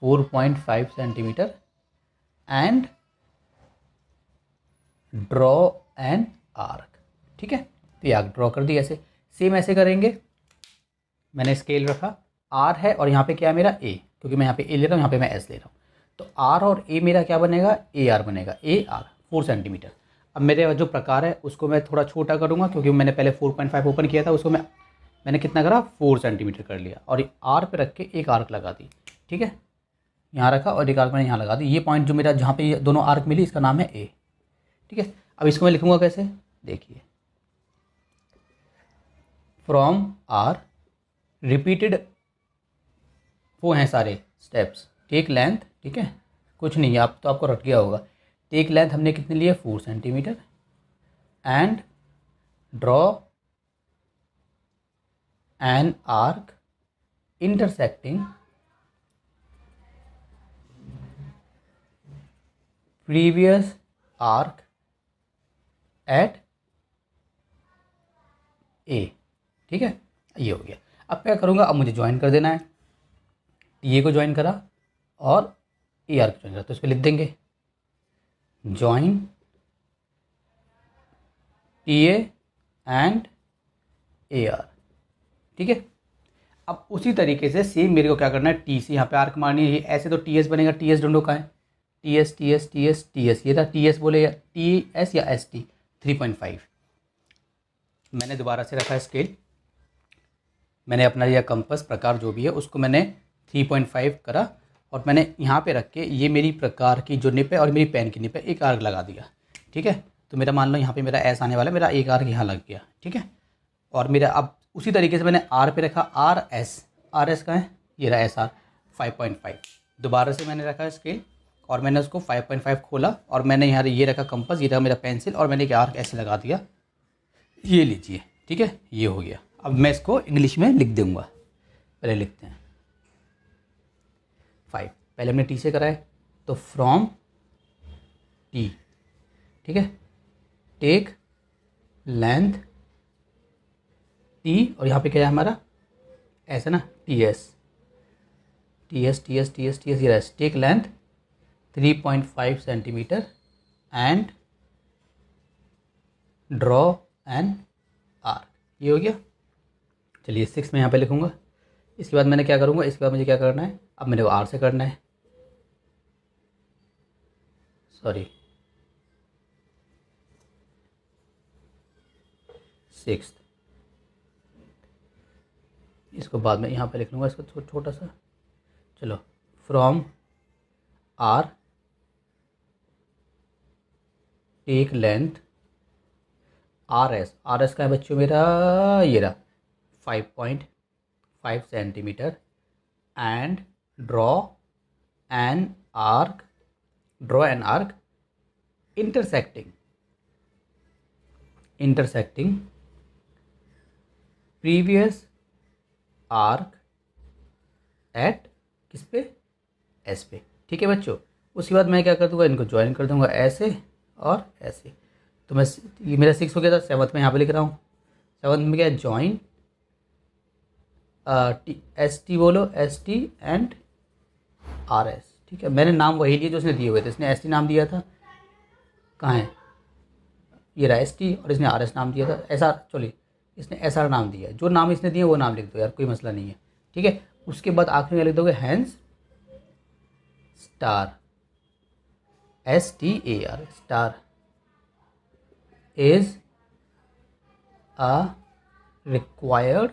4.5 centimetre and draw an arc. ठीक है, तो ये आर्क ड्रॉ कर दी ऐसे। सेम ऐसे करेंगे, मैंने स्केल रखा, आर है और यहाँ पे क्या है मेरा ए, क्योंकि मैं यहाँ पे ए ले रहा हूँ, यहाँ पे मैं एस ले रहा हूँ। तो आर और ए मेरा क्या बनेगा, ए आर बनेगा, ए आर 4 सेंटीमीटर। अब मेरे जो प्रकार है उसको मैं थोड़ा छोटा करूँगा, क्योंकि मैंने पहले 4.5 ओपन किया था, उसको मैंने कितना करा 4 सेंटीमीटर कर लिया, और आर पे रख के एक आर्क लगा दी। ठीक है, यहाँ रखा और एक आर्क मैंने यहाँ लगा दी। ये पॉइंट जो मेरा जहाँ पे ये दोनों आर्क मिली इसका नाम है ए। ठीक है, अब इसको मैं लिखूँगा कैसे, देखिए फ्रॉम आर रिपीटेड, वो हैं सारे स्टेप्स, टेक लेंथ। ठीक है, कुछ नहीं है, आप तो आपको रट गया होगा। टेक लेंथ हमने कितनी ली है 4 centimetre and draw an arc intersecting previous arc at A. ठीक है, ये हो गया। अब क्या करूँगा, अब मुझे ज्वाइन कर देना है, टी ए को ज्वाइन करा और ए आर को ज्वाइन करा, तो इस पर लिख देंगे join T A and A R. ठीक है, अब उसी तरीके से सेम मेरे को क्या करना है, टी से यहाँ पे आर्क मारनी है, ये ऐसे तो टी एस बनेगा, टी एस ढूंढो कहाँ है, T S T S T S T S, ये था टी एस बोले या टी एस या एस टी 3.5। मैंने दोबारा से रखा स्केल, मैंने अपना यह कंपास प्रकार जो भी है उसको मैंने 3.5 करा, और मैंने यहाँ पे रख के ये मेरी प्रकार की जो निप है और मेरी पेन की निप है एक आर्क लगा दिया। ठीक है, तो मेरा मान लो यहाँ पे मेरा एस आने वाला है, मेरा एक आर्क यहाँ लग गया। ठीक है, और मेरा अब उसी तरीके से मैंने आर पे रखा, आर एस का है, ये रहा एस आर 5.5। दोबारा से मैंने रखा स्केल और मैंने उसको 5.5 खोला, और मैंने यहाँ ये रखा कंपास, ये रहा मेरा पेंसिल, और मैंने एक आर्क ऐसे लगा दिया, ये लीजिए। ठीक है, ये हो गया। अब मैं इसको इंग्लिश में लिख दूँगा, पहले लिखते हैं 5, पहले हमने टी से करा है, तो फ्रॉम टी। ठीक है, टेक लेंथ टी, और यहाँ पे क्या है हमारा ऐसा ना टी एस ये रहा stick length 3.5 centimetre and draw an arc. ये हो गया। चलिए 6 मैं यहाँ पे लिखूँगा। इसके बाद मैंने क्या करूँगा, इसके बाद मुझे क्या करना है, अब मेरे को आर से करना है, सॉरी 6, इसको बाद में यहाँ पे लिख लूँगा इसको छोटा सा। चलो from R take length R S का है बच्चों मेरा ये रहा 5.5 centimetre and draw an arc intersecting previous arc at किस पे, एस पे। ठीक है बच्चों। उसके बाद मैं क्या कर दूंगा, इनको ज्वाइन कर दूंगा ऐसे और ऐसे। तो मैं ये मेरा 6 हो गया था। 7th में यहाँ पे लिख रहा हूँ। 7th में क्या है, ज्वाइन एस टी बोलो, S T and R S. ठीक है, मैंने नाम वही लिए जो उसने दिए हुए थे। इसने एस टी नाम दिया था, कहाँ है ये रहा एस टी, और इसने आर एस नाम दिया था, एस आर, चलिए इसने एस आर नाम दिया है। जो नाम इसने दिए वो नाम लिख दो यार, कोई मसला नहीं है। ठीक है, उसके बाद आखिरी में लिख दोगे hence STAR, S T A R, STAR is a required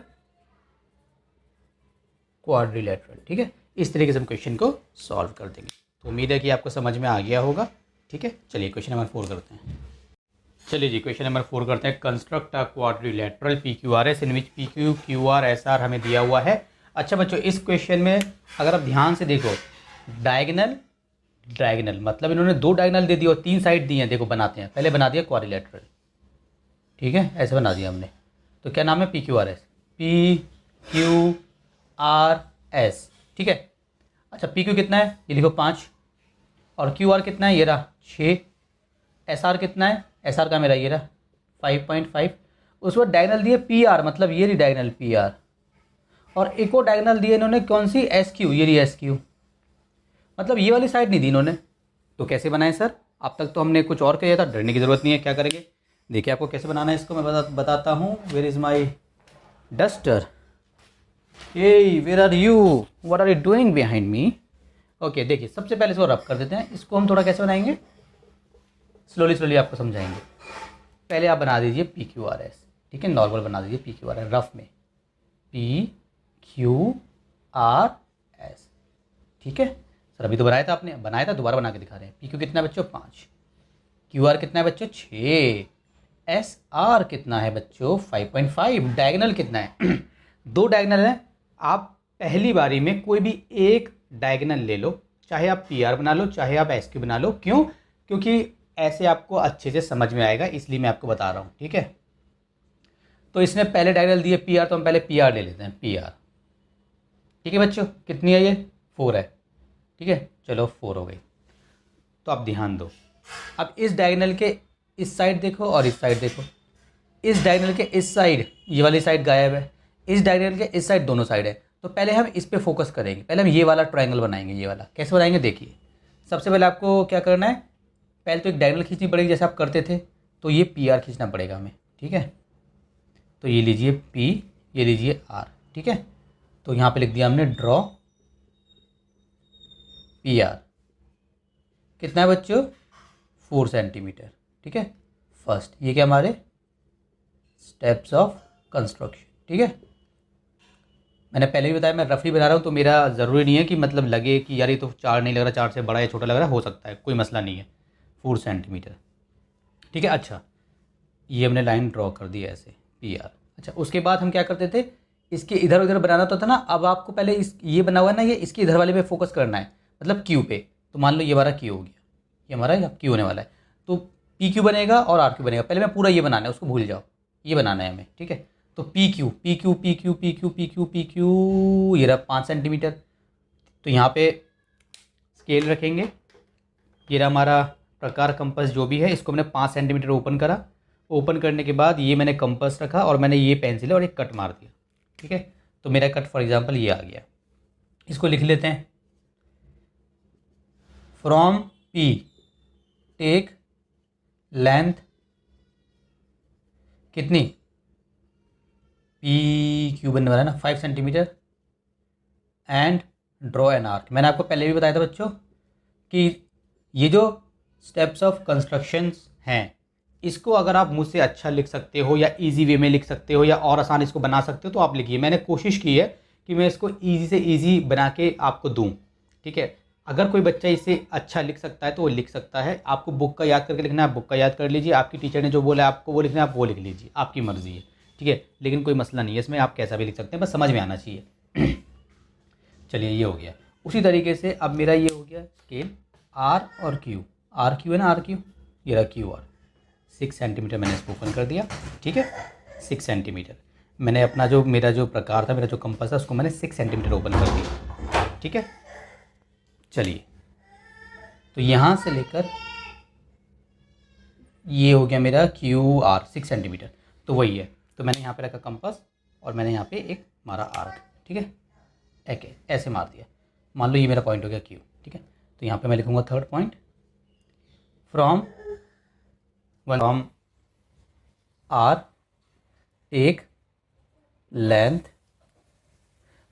quadrilateral. ठीक है, इस तरीके से हम क्वेश्चन को सॉल्व कर देंगे। तो उम्मीद है कि आपको समझ में आ गया होगा। ठीक है, चलिए क्वेश्चन नंबर 4 करते हैं। चलिए जी, क्वेश्चन नंबर 4 करते हैं। Construct a quadrilateral P Q R S in which P Q Q R S R हमें दिया हुआ है। अच्छा बच्चों, इस क्वेश्चन में अगर आप ध्यान से देखो, डायगोनल मतलब इन्होंने 2 डायगोनल दे दिए और 3 साइड दी हैं। देखो बनाते हैं, पहले बना दिया क्वाड्रिलेटरल। ठीक है, ऐसे बना दिया हमने। तो क्या नाम है, P Q R S, P Q R S. ठीक है, अच्छा पी क्यू कितना है, ये लिखो 5, और क्यू आर कितना है, ये रहा 6। एस आर कितना है, एस आर का मेरा ये रहा 5.5। उस पर डायगोनल दिए पी आर, मतलब ये रही डायगोनल पी आर, और एक और डायगोनल दिए इन्होंने कौन सी, एस क्यू, ये रही एस क्यू, मतलब ये वाली साइड नहीं दी इन्होंने। तो कैसे बनाए सर, अब तक तो हमने कुछ और किया था, डरने की ज़रूरत नहीं है। क्या करेंगे, देखिए आपको कैसे बनाना है इसको मैं बताता हूँ। Where is my duster, hey where are you, what are you doing behind me. Okay, देखिए सबसे पहले इसको रब कर देते हैं। इसको हम थोड़ा कैसे बनाएंगे, स्लोली आपको समझाएंगे। पहले आप बना दीजिए पी क्यू आर एस। ठीक है, नॉर्मल बना दीजिए P Q R S rough में, पी क्यू आर एस। ठीक है सर, अभी तो बनाया था आपने, बनाया था, दोबारा बना के दिखा रहे हैं। पी क्यू कितना है बच्चों, 5, क्यू आर कितना है बच्चों, 6, एस आर कितना है बच्चों, 5.5। डायगोनल कितना है 2 डायगोनल है। आप पहली बारी में कोई भी एक डायगोनल ले लो, चाहे आप पी आर बना लो, चाहे आप एस क्यू बना लो। क्यों, क्योंकि ऐसे आपको अच्छे से समझ में आएगा, इसलिए मैं आपको बता रहा हूँ। ठीक है, तो इसने पहले डायगोनल दिए पी आर, तो हम पहले पी आर ले लेते हैं, पी आर। ठीक है बच्चों, कितनी है ये, 4 है। ठीक है, चलो 4 हो गई। तो आप ध्यान दो, अब इस डायगोनल के इस साइड देखो और इस साइड देखो। इस डायगोनल के इस साइड ये वाली साइड गायब है, इस डायगोनल के इस साइड दोनों साइड है। तो पहले हम इस पे फोकस करेंगे, पहले हम ये वाला ट्रायंगल बनाएंगे। ये वाला कैसे बनाएंगे, देखिए सबसे पहले आपको क्या करना है, पहले तो एक डायगोनल खींचनी पड़ेगी जैसे आप करते थे। तो ये पी आर खींचना पड़ेगा हमें। ठीक है, तो ये लीजिए पी, ये लीजिए आर। ठीक है, तो यहाँ पे लिख दिया हमने ड्रॉ पी आर। कितना है बच्चों, 4 सेंटीमीटर। ठीक है, फर्स्ट ये क्या हमारे स्टेप्स ऑफ कंस्ट्रक्शन। ठीक है, मैंने पहले भी बताया मैं रफली बना रहा हूँ, तो मेरा ज़रूरी नहीं है कि मतलब लगे कि यार ये तो 4 नहीं लग रहा, 4 से बड़ा या छोटा लग रहा है, हो सकता है, कोई मसला नहीं है। 4 सेंटीमीटर। ठीक है, अच्छा ये हमने लाइन ड्रॉ कर दी ऐसे पी आर। अच्छा उसके बाद हम क्या करते थे, इसके इधर उधर बनाना तो था ना। अब आपको पहले इस ये बना हुआ है ना, ये इसके इधर वाले पे फोकस करना है, मतलब क्यू पे। तो मान लो ये हमारा क्यू हो गया, ये हमारा क्यू होने वाला है। तो पी क्यू बनेगा और आर क्यू बनेगा। पहले मैं पूरा ये बनाना है, उसको भूल जाओ, ये बनाना है हमें। ठीक है, तो P Q P Q P Q P Q P Q P Q, ये रहा 5 सेंटीमीटर। तो यहाँ पे स्केल रखेंगे, ये रहा हमारा प्रकार कंपास जो भी है, इसको हमने 5 सेंटीमीटर ओपन करा। ओपन करने के बाद ये मैंने कंपास रखा और मैंने ये पेंसिल और एक कट मार दिया, ठीक है। तो मेरा कट फॉर एग्जांपल ये आ गया। इसको लिख लेते हैं, फ्रॉम पी टेक लेंथ कितनी, पी क्यू बनने वाला है ना 5 centimetre and draw an arc. मैंने आपको पहले भी बताया था बच्चों कि ये जो स्टेप्स ऑफ कंस्ट्रक्शंस हैं इसको अगर आप मुझसे अच्छा लिख सकते हो या इजी वे में लिख सकते हो या और आसान इसको बना सकते हो तो आप लिखिए। मैंने कोशिश की है कि मैं इसको इजी से इजी बना के आपको दूं, ठीक है। अगर कोई बच्चा इसे अच्छा लिख सकता है तो वो लिख सकता है। आपको बुक का याद करके लिखना है, बुक का याद कर लीजिए। आपकी टीचर ने जो बोला है आपको वो लिखना है, आप वो लिख लीजिए, आपकी मर्ज़ी है, ठीक है। लेकिन कोई मसला नहीं है इसमें, आप कैसा भी लिख सकते हैं, बस समझ में आना चाहिए। चलिए ये हो गया। उसी तरीके से अब मेरा ये हो गया स्केल आर और क्यू। आर क्यू है ना, आर क्यू, ये रहा क्यू आर। 6 सेंटीमीटर मैंने इसको ओपन कर दिया, ठीक है। 6 सेंटीमीटर मैंने अपना जो मेरा जो प्रकार था, मेरा जो कंपास था उसको मैंने 6 सेंटीमीटर ओपन कर दिया, ठीक है। चलिए तो यहाँ से लेकर ये हो गया मेरा क्यू आर 6 सेंटीमीटर, तो वही है। तो मैंने यहाँ पे रखा कंपास और मैंने यहाँ पे एक मारा आर्क, ठीक है। एक ऐसे मार दिया, मान लो ये मेरा पॉइंट हो गया क्यू, ठीक है। तो यहाँ पे मैं लिखूँगा third point, from R take length,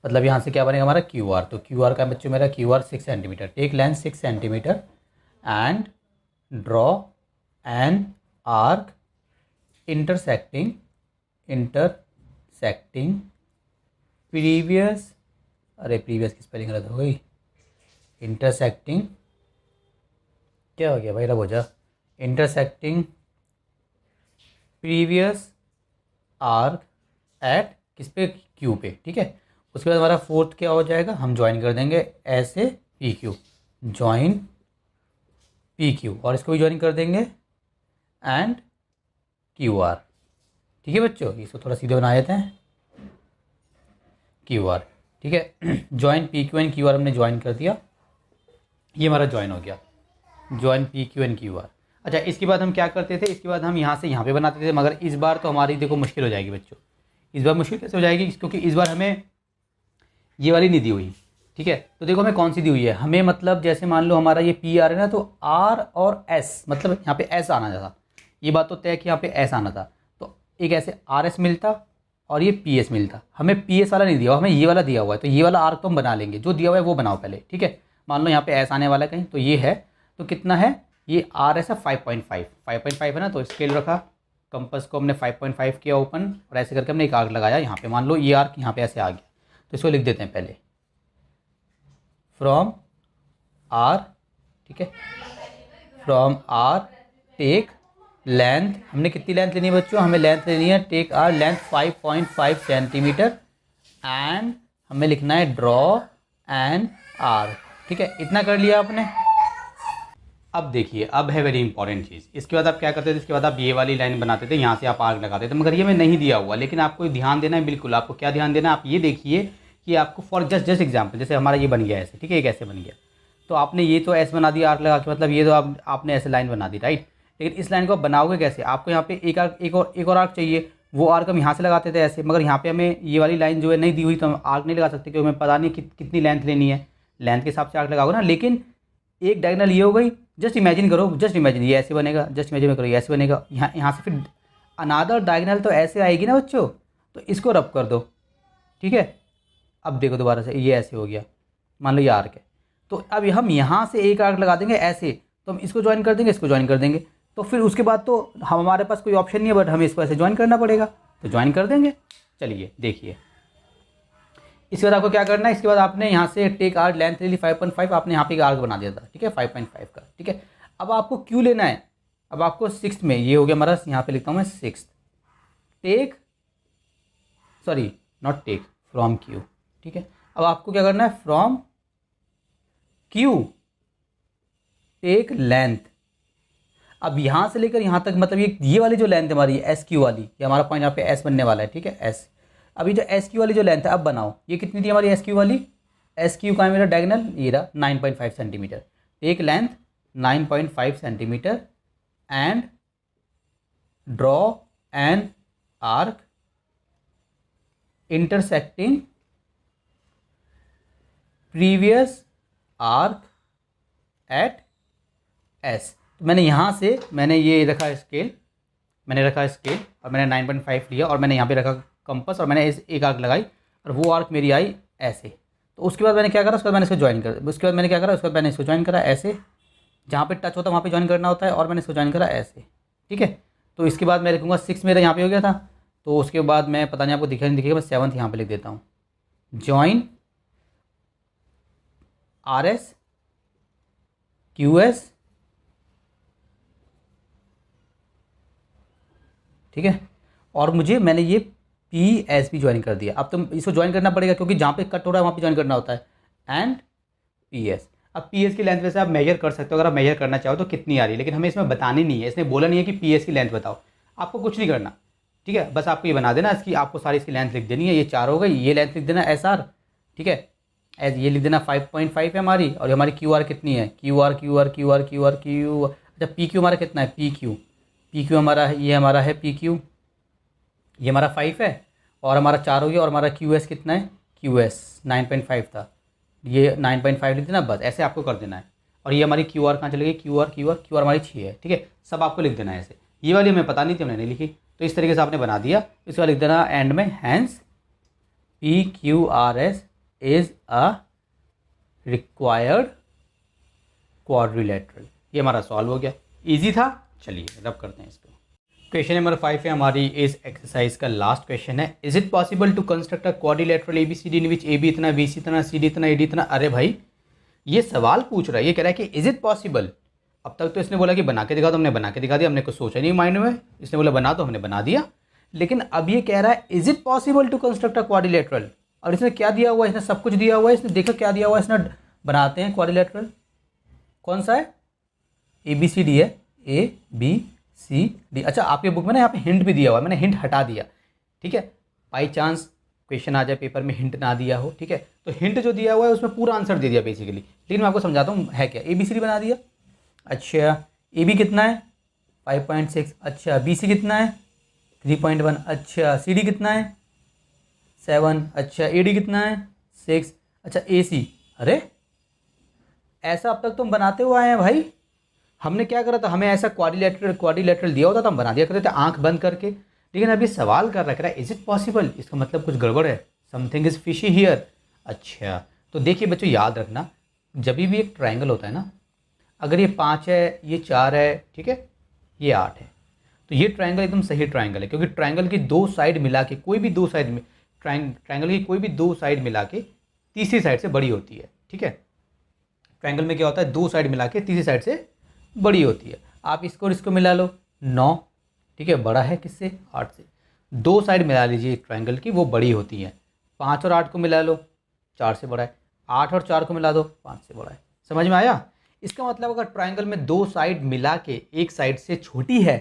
मतलब यहाँ से क्या बनेगा हमारा क्यू आर। तो क्यू आर का बच्चों मेरा Q R 6 centimetre, take length 6 centimetre and draw an arc intersecting previous, अरे प्रीवियस की स्पेलिंग गलत हो गई, इंटरसेक्टिंग क्या हो गया भाई रब हो जा, इंटरसेक्टिंग प्रीवियस आर्क एट किस पे, क्यू पे, ठीक है। उसके बाद हमारा फोर्थ क्या हो जाएगा, हम ज्वाइन कर देंगे ऐसे P Q, join P Q, और इसको भी ज्वाइन कर देंगे एंड क्यू आर, ठीक है बच्चों। इसको थोड़ा सीधे बना देते हैं, क्यू आर, ठीक है। Join P Q and Q R हमने ज्वाइन कर दिया, ये हमारा ज्वाइन हो गया, join P Q and Q R. अच्छा इसके बाद हम क्या करते थे, इसके बाद हम यहाँ से यहाँ पे बनाते थे, मगर इस बार तो हमारी देखो मुश्किल हो जाएगी बच्चों। इस बार मुश्किल कैसे हो जाएगी, क्योंकि इस बार हमें ये वाली नहीं दी हुई, ठीक है। तो देखो हमें कौन सी दी हुई है, हमें मतलब जैसे मान लो हमारा ये पी आर है ना, तो आर और एस, मतलब यहाँ पे एस आना था, ये बात तो तय है कि यहाँ पे एस आना था। तो एक ऐसे आर एस मिलता और ये पी एस मिलता, हमें पी एस वाला नहीं दिया हुआ, हमें ये वाला दिया हुआ है। तो ये वाला आर्क तो हम बना लेंगे, जो दिया हुआ है वो बनाओ पहले, ठीक है। मान लो यहाँ पे एस आने वाला है कहीं, तो ये है, तो कितना है ये आर एस है 5.5 है ना। तो स्केल रखा, कंपास को हमने 5.5 किया ओपन और ऐसे करके हमने एक आर्क लगाया यहाँ पे। मान लो ये आर्क यहाँ पे ऐसे आ गया, तो इसको लिख देते हैं पहले, फ्रॉम आर, ठीक है, फ्रॉम आर टेक लेंथ, हमने कितनी लेंथ लेनी है बच्चों, हमें लेंथ लेनी है, take R length 5.5 centimetre and हमें लिखना है ड्रॉ एन आर, ठीक है। इतना कर लिया आपने। अब देखिए, अब है वेरी इंपॉर्टेंट चीज़। इसके बाद आप क्या करते थे, इसके बाद आप ये वाली लाइन बनाते थे, यहाँ से आप आर्क लगाते थे, मगर ये में नहीं दिया हुआ। लेकिन आपको ध्यान देना है, बिल्कुल आपको क्या ध्यान देना है, आप ये देखिए कि आपको फॉर जस्ट एग्जाम्पल, जैसे हमारा ये बन गया ऐसे, ठीक है, एक ऐसे बन गया, तो आपने ये तो ऐसे बना दिया आर्क लगा के, मतलब ये तो आपने ऐसे लाइन बना दी, राइट। लेकिन इस लाइन को आप बनाओगे कैसे, आपको यहाँ पे एक आर्क, एक और आर्क चाहिए, वो आर्क हम यहाँ से लगाते थे ऐसे, मगर यहाँ पे हमें ये वाली लाइन जो है नहीं दी हुई, तो हम आर्क नहीं लगा सकते, क्योंकि हमें पता नहीं कितनी लेंथ लेनी है, लेंथ के हिसाब से आर्क लगाओगे ना। लेकिन एक डायगोनल ये हो गई, जस्ट इमेजिन करो, जस्ट इमेजिन ये ऐसे बनेगा, जस्ट इमेजिन करो ये ऐसे बनेगा, यहाँ से फिर अनादर डायगोनल तो ऐसे आएगी ना बच्चों, तो इसको रब कर दो, ठीक है। अब देखो दोबारा से ये ऐसे हो गया, मान लो ये आर्क है, तो अब हम यहाँ से एक आर्क लगा देंगे ऐसे, तो हम इसको ज्वाइन कर देंगे, इसको ज्वाइन कर देंगे, तो फिर उसके बाद तो हमारे पास कोई ऑप्शन नहीं है, बट हमें इसको ऐसे ज्वाइन करना पड़ेगा, तो ज्वाइन कर देंगे। चलिए देखिए, इसके बाद आपको क्या करना है, इसके बाद आपने यहाँ से टेक आर्क लेंथ ले ली 5.5, आपने यहाँ पे एक आर्क बना दिया था, ठीक है, 5.5 का, ठीक है। अब आपको क्यू लेना है, अब आपको 6th में, ये हो गया हमारा, यहाँ पे लिखता हूँ मैं 6th, take, sorry not take, from Q, ठीक है। अब आपको क्या करना है, फ्रॉम क्यू टेक लेंथ, अब यहाँ से लेकर यहाँ तक, मतलब ये वाली जो लेंथ हमारी एस क्यू वाली, ये हमारा पॉइंट यहाँ पे एस बनने वाला है, ठीक है, एस। अभी जो एस क्यू वाली जो लेंथ है, अब बनाओ, ये कितनी थी हमारी एस क्यू वाली, एस क्यू का है मेरा डायगोनल, ये रहा 9.5 सेंटीमीटर, एक length 9.5 centimetre and draw an arc intersecting previous arc eight S. तो मैंने यहाँ से मैंने ये रखा स्केल, और मैंने 9.5 लिया और मैंने यहाँ पे रखा कंपास और मैंने एक आर्क लगाई और वो आर्क मेरी आई ऐसे। तो उसके बाद मैंने क्या करा, उसके बाद मैंने इसको ज्वाइन कर, उसके बाद मैंने क्या करा, उसके बाद मैंने इसको ज्वाइन करा ऐसे, जहाँ पे टच होता है वहाँ पे ज्वाइन करना होता है, और मैंने इसको ज्वाइन करा ऐसे, ठीक है। तो इसके बाद मैं लिखूँगा 6 मेरा यहाँ पे हो गया था। तो उसके बाद मैं पता नहीं आपको दिखेगा नहीं दिखेगा, मैं 7th यहाँ पे लिख देता हूँ, join R S Q S, ठीक है। और मैंने ये पी एस भी ज्वाइन कर दिया। अब तो इसको ज्वाइन करना पड़ेगा क्योंकि जहाँ पे कट हो रहा है वहाँ पे ज्वाइन करना होता है, एंड पी एस। अब पी एस की लेंथ वैसे आप मेजर कर सकते हो अगर आप मेजर करना चाहो तो कितनी आ रही है, लेकिन हमें इसमें बतानी नहीं है, इसने बोला नहीं है कि पी एस की लेंथ बताओ, आपको कुछ नहीं करना, ठीक है। बस आपको ये बना देना इसकी, आपको सारी इसकी लेंथ लिख देनी है। ये 4 हो गई, ये लेंथ लिख देना एस आर, ठीक है। एस ये लिख देना 5.5 है हमारी, और हमारी क्यू आर कितनी है, Q R Q R Q R Q R Q, अच्छा पी क्यू हमारा कितना है, पी क्यू हमारा है, ये हमारा है पी क्यू, ये हमारा 5 है, और हमारा 4 हो गया, और हमारा क्यू एस कितना है, क्यू एस 9.5 था, ये 9.5 लिख देना, बस ऐसे आपको कर देना है। और ये हमारी क्यू आर कहाँ चली गई, क्यू आर हमारी 6 है, ठीक है। सब आपको लिख देना है ऐसे, ये वाली हमें पता नहीं थी, हमने नहीं लिखी, तो इस तरीके से आपने बना दिया। इसके बाद लिख देना एंड में, hence P Q R S is a required quadrilateral. ये हमारा सॉल्व हो गया, इजी था। चलिए रब करते हैं इसको। क्वेश्चन नंबर 5 है हमारी इस एक्सरसाइज का लास्ट क्वेश्चन है। Is it possible to construct a quadrilateral ABCD in which AB इतना, बीसी इतना, सीडी इतना, एडी इतना। अरे भाई ये सवाल पूछ रहा है, ये कह रहा है कि इज इट पॉसिबल। अब तक तो इसने बोला कि बना के दिखा, तो हमने बना के दिखा दिया, हमने कुछ सोचा नहीं माइंड में, इसने बोला बना, तो हमने बना दिया। लेकिन अब ये कह रहा है is it possible to construct a quadrilateral, और इसने क्या दिया हुआ है, इसने सब कुछ दिया हुआ है, इसने देखो क्या दिया हुआ है, इसने बनाते हैं क्वाड्रिलेटरल। कौन सा है, ए बी सी डी है, ए बी सी डी। अच्छा आपके बुक में ना यहाँ पे हिंट भी दिया हुआ है, मैंने हिंट हटा दिया, ठीक है। बाई चांस क्वेश्चन आ जाए पेपर में हिंट ना दिया हो, ठीक है, तो हिंट जो दिया हुआ है उसमें पूरा आंसर दे दिया बेसिकली, लेकिन मैं आपको समझाता हूँ है क्या। ए बी सी डी बना दिया। अच्छा ए बी कितना है 5.6, अच्छा बी सी कितना है 3.1, अच्छा सी डी कितना है 7, अच्छा ए डी कितना है 6, अच्छा ए सी। अरे ऐसा अब तक तुम बनाते हुए आए हैं भाई। हमने क्या करा था, हमें ऐसा क्वाड्रिलेटरल दिया होता था, हम बना दिया करते थे आंख बंद करके। लेकिन अभी सवाल कर रहा है इज इट पॉसिबल, इसका मतलब कुछ गड़बड़ है, समथिंग इज फिशी हियर। अच्छा तो देखिए बच्चों याद रखना, जब भी एक ट्रायंगल होता है ना, अगर ये 5 है, ये 4 है, ठीक है, ये 8 है, तो ये ट्रायंगल एकदम सही ट्रायंगल है, क्योंकि ट्रायंगल की दो साइड मिला के, कोई भी दो साइड में ट्रायंगल की कोई भी दो साइड मिला के तीसरी साइड से बड़ी होती है, ठीक है। ट्रायंगल में क्या होता है, दो साइड मिला के तीसरी साइड से बड़ी होती है। आप इसको और इसको मिला लो 9, ठीक है, बड़ा है किससे 8 से। दो साइड मिला लीजिए ट्रायंगल की, वो बड़ी होती है। 5 और 8 को मिला लो 4 से बड़ा है, 8 और 4 को मिला दो 5 से बड़ा है। समझ में आया। इसका मतलब अगर ट्रायंगल में दो साइड मिला के एक साइड से छोटी है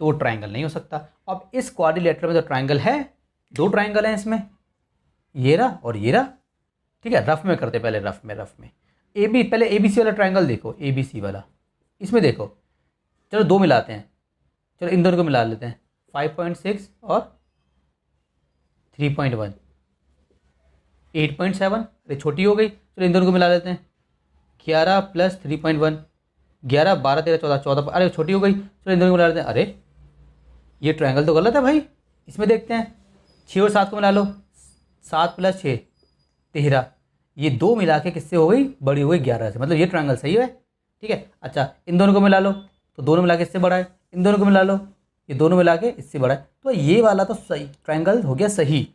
तो वो ट्रायंगल नहीं हो सकता। अब इस क्वाड्रिलेटरल में तो ट्रायंगल है, दो ट्रायंगल हैं इसमें, ये रहा और ये रहा, ठीक है। रफ में करते पहले, रफ में ए बी, पहले ए बी सी वाला ट्रायंगल देखो, ए बी सी वाला, इसमें देखो, चलो दो मिलाते हैं, चलो इन दोनों को मिला लेते हैं, 5.6 और 3.1, 8.7, अरे छोटी हो गई, चलो इन दोनों को मिला लेते हैं, 11 प्लस 3.1, 11, 12, 13, 14, 14, अरे छोटी हो गई, चलो इन दोनों को मिला लेते हैं। अरे ये ट्रायंगल तो गलत है भाई, इसमें देखते हैं, 6 और 7 को मिला लो, 7 प्लस 6 13, ये दो मिला के किससे हो गई, बड़ी हो गई 11 से, मतलब ये ट्रायंगल सही है, ठीक है। अच्छा इन दोनों को मिला लो, तो दोनों मिला के इससे बड़ा है, इन दोनों को मिला लो, ये दोनों मिला के इससे बड़ा है, तो ये वाला तो सही ट्रायंगल हो गया सही।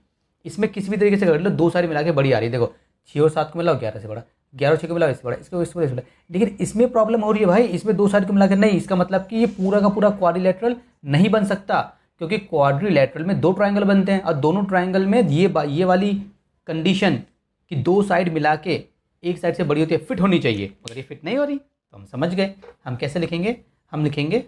इसमें किसी भी तरीके से कर लो, दो सारी मिला के बड़ी आ रही है, देखो 6 और 7 को मिलाओ 11 से बड़ा, 11 और 6 को मिलाओ इससे बड़ा, इसको बड़ा। लेकिन इसमें प्रॉब्लम हो रही है भाई, इसमें दो साइड को मिला के नहीं, इसका मतलब कि ये पूरा का पूरा क्वाड्रिलेटरल नहीं बन सकता, क्योंकि क्वाड्रिलेटरल में दो ट्रायंगल बनते हैं, और दोनों ट्रायंगल में ये वाली कंडीशन कि दो साइड मिला के एक साइड से बड़ी होती है, फिट होनी चाहिए, मगर ये फिट नहीं हो रही, तो हम समझ गए। हम कैसे लिखेंगे, हम लिखेंगे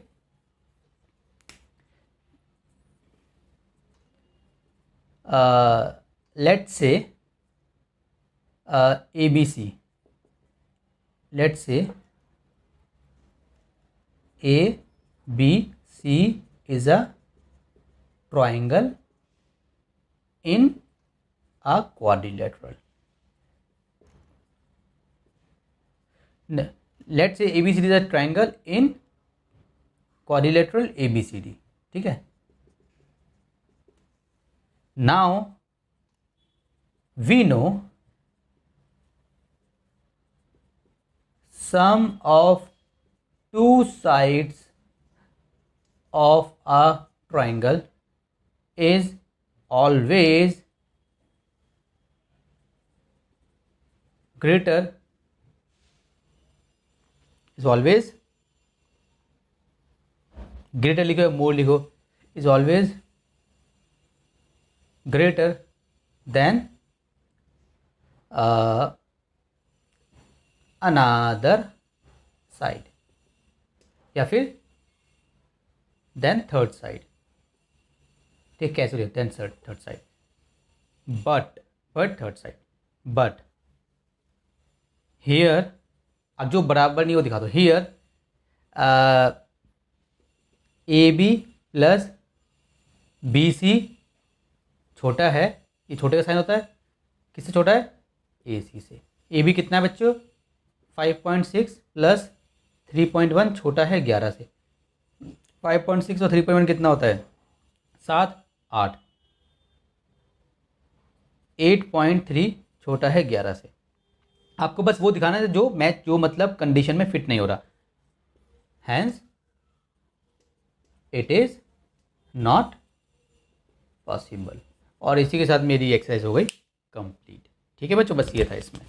let's say A B C, let's say A B C is a triangle in a quadrilateral. Let's say ABCD is a triangle in quadrilateral ABCD. ठीक है. Now we know sum of two sides of a triangle is always greater लिखो या मोर लिखो, is always greater than another side या फिर then third side. ठीक, कैसे लिखते हैं third side. But third side. But here, अब जो बराबर नहीं वो दिखा दो. हियर AB प्लस BC छोटा है. ये छोटे का साइन होता है. किससे छोटा है? AC से. AB कितना है बच्चों? 5.6 प्लस 3.1 छोटा है 11 से. 5.6 और 3.1 कितना होता है? 7, 8. 8.3 छोटा है 11 से. आपको बस वो दिखाना है जो मैच, जो मतलब कंडीशन में फिट नहीं हो रहा. Hence it is not possible. और इसी के साथ मेरी एक्सरसाइज हो गई कंप्लीट. ठीक है बच्चों, बस ये था इसमें.